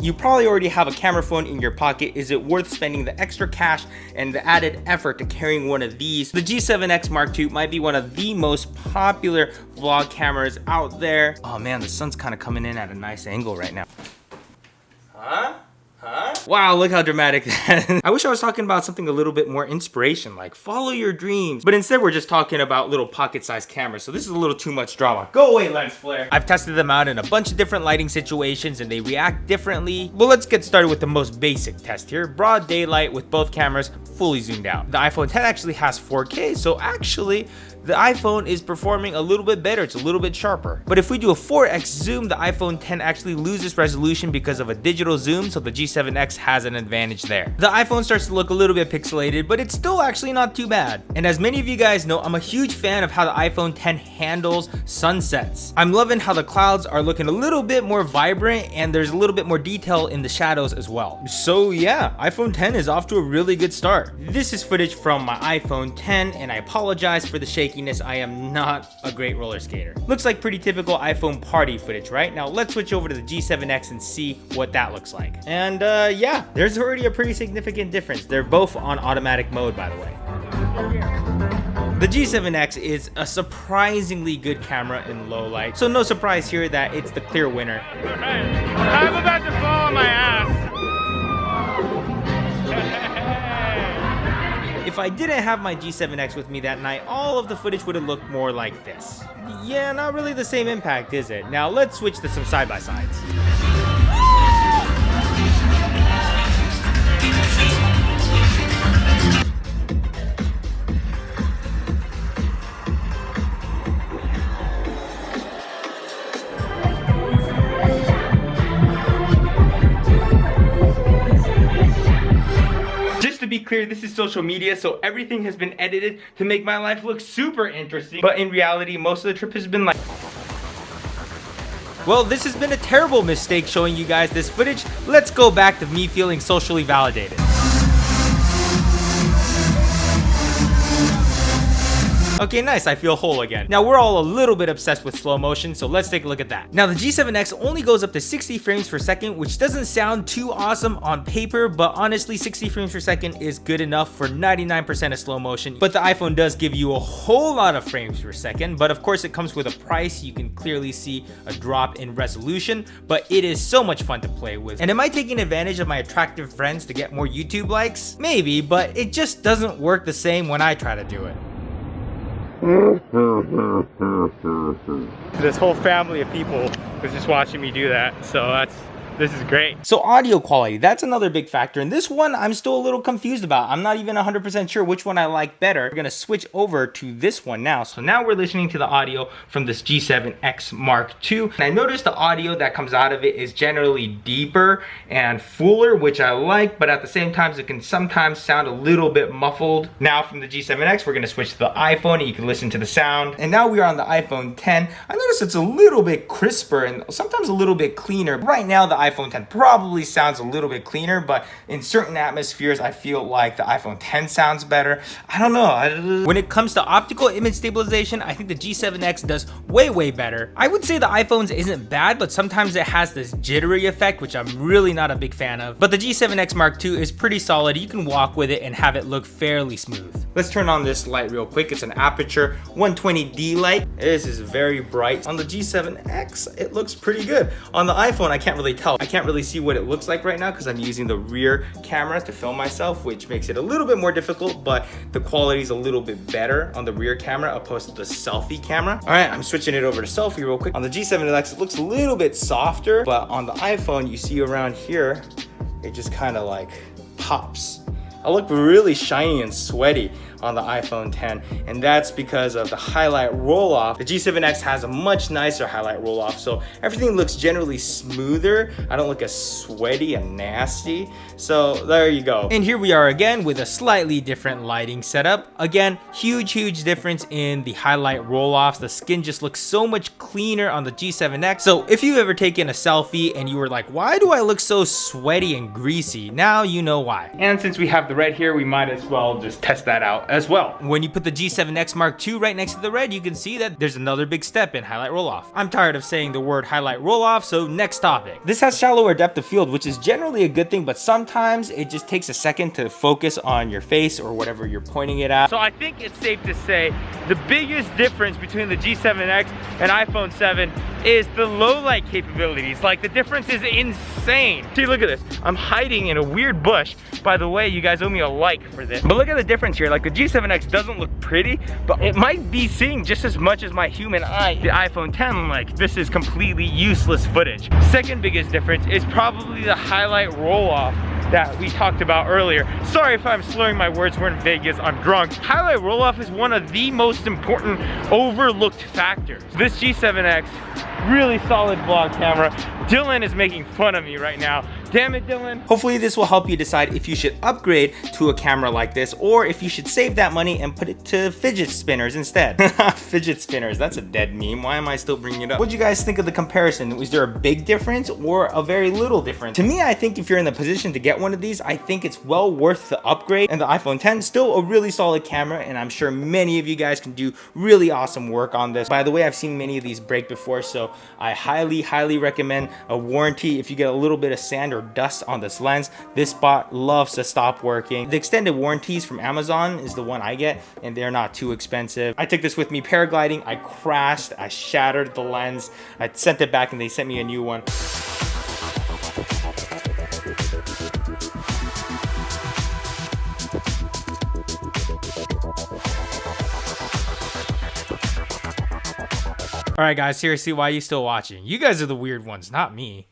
You probably already have a camera phone in your pocket. Is it worth spending the extra cash and the added effort to carrying one of these? The G7X Mark II might be one of the most popular vlog cameras out there. Oh man, the sun's kind of coming in at a nice angle right now. Huh? Wow, look how dramatic that is. I wish I was talking about something a little bit more inspiration, like follow your dreams. But instead, we're just talking about little pocket-sized cameras, so this is a little too much drama. Go away, lens flare. I've tested them out in a bunch of different lighting situations, and they react differently. Well, let's get started with the most basic test here. Broad daylight with both cameras fully zoomed out. The iPhone X actually has 4K, so actually, the iPhone is performing a little bit better. It's a little bit sharper. But if we do a 4x zoom, the iPhone X actually loses resolution because of a digital zoom, so the G7X has an advantage there. The iPhone starts to look a little bit pixelated, but it's still actually not too bad. And as many of you guys know, I'm a huge fan of how the iPhone X handles sunsets. I'm loving how the clouds are looking a little bit more vibrant, and there's a little bit more detail in the shadows as well. So yeah, iPhone X is off to a really good start. This is footage from my iPhone X, and I apologize for the shakiness. I am not a great roller skater. Looks like pretty typical iPhone party footage, right? Now let's switch over to the G7X and see what that looks like. And yeah, there's already a pretty significant difference. They're both on automatic mode, by the way. The G7X is a surprisingly good camera in low light, so no surprise here that it's the clear winner. I'm about to fall on my ass. If I didn't have my G7X with me that night, all of the footage would have looked more like this. Yeah, not really the same impact, is it? Now let's switch to some side-by-sides. To be clear, this is social media, so everything has been edited to make my life look super interesting. But in reality, most of the trip has been like... Well, this has been a terrible mistake showing you guys this footage. Let's go back to me feeling socially validated. Okay, nice, I feel whole again. Now we're all a little bit obsessed with slow motion, so let's take a look at that. Now the G7X only goes up to 60 frames per second, which doesn't sound too awesome on paper, but honestly 60 frames per second is good enough for 99% of slow motion. But the iPhone does give you a whole lot of frames per second, but of course it comes with a price. You can clearly see a drop in resolution, but it is so much fun to play with. And am I taking advantage of my attractive friends to get more YouTube likes? Maybe, but it just doesn't work the same when I try to do it. This whole family of people was just watching me do that, so this is great. So audio quality, that's another big factor. And this one I'm still a little confused about. I'm not even 100% sure which one I like better. We're gonna switch over to this one now. So now we're listening to the audio from this G7X Mark II. And I noticed the audio that comes out of it is generally deeper and fuller, which I like, but at the same time, it can sometimes sound a little bit muffled. Now from the G7X, we're gonna switch to the iPhone and you can listen to the sound. And now we are on the iPhone X. I noticed it's a little bit crisper and sometimes a little bit cleaner. Right now, the iPhone X probably sounds a little bit cleaner, but in certain atmospheres, I feel like the iPhone X sounds better. I don't know. When it comes to optical image stabilization, I think the G7X does way better. I would say the iPhone's isn't bad, but sometimes it has this jittery effect, which I'm really not a big fan of. But the G7X Mark II is pretty solid. You can walk with it and have it look fairly smooth. Let's turn on this light real quick. It's an aperture 120D light. This is very bright. On the G7X, it looks pretty good. On the iPhone, I can't really tell. I can't really see what it looks like right now because I'm using the rear camera to film myself, which makes it a little bit more difficult, but the quality is a little bit better on the rear camera opposed to the selfie camera. All right, I'm switching it over to selfie real quick. On the G7X, it looks a little bit softer, but on the iPhone, you see around here, it just kind of like pops. I look really shiny and sweaty on the iPhone X, and that's because of the highlight roll-off. The G7X has a much nicer highlight roll-off, so everything looks generally smoother. I don't look as sweaty and nasty, so there you go. And here we are again with a slightly different lighting setup. Again, huge difference in the highlight roll-offs. The skin just looks so much cleaner on the G7X. So if you've ever taken a selfie and you were like, why do I look so sweaty and greasy? Now you know why. And since we have the red here, we might as well just test that out as well. When you put the G7X Mark II right next to the red, you can see that there's another big step in highlight roll-off. I'm tired of saying the word highlight roll-off, so next topic. This has shallower depth of field, which is generally a good thing, but sometimes it just takes a second to focus on your face or whatever you're pointing it at. So I think it's safe to say the biggest difference between the G7X and iPhone 7 is the low light capabilities. Like, the difference is insane. See, look at this. I'm hiding in a weird bush. By the way, you guys owe me a like for this. But look at the difference here. Like, the G7X doesn't look pretty, but it might be seeing just as much as my human eye. The iPhone 10, like, this is completely useless footage. Second biggest difference is probably the highlight roll-off that we talked about earlier. Sorry if I'm slurring my words, we're in Vegas, I'm drunk. Highlight roll-off is one of the most important overlooked factors. This G7X, really solid vlog camera. Dylan is making fun of me right now. Damn it, Dylan. Hopefully this will help you decide if you should upgrade to a camera like this or if you should save that money and put it to fidget spinners instead. Fidget spinners, that's a dead meme. Why am I still bringing it up? What do you guys think of the comparison? Was there a big difference or a very little difference? To me, I think if you're in the position to get one of these, I think it's well worth the upgrade. And the iPhone 10 is still a really solid camera, and I'm sure many of you guys can do really awesome work on this. By the way, I've seen many of these break before, so I highly recommend a warranty. If you get a little bit of sand or dust on this lens, this spot loves to stop working. The extended warranties from Amazon is the one I get, and they're not too expensive. I took this with me paragliding. I crashed, I shattered the lens, I sent it back and they sent me a new one. Alright guys, seriously, why are you still watching? You guys are the weird ones, not me.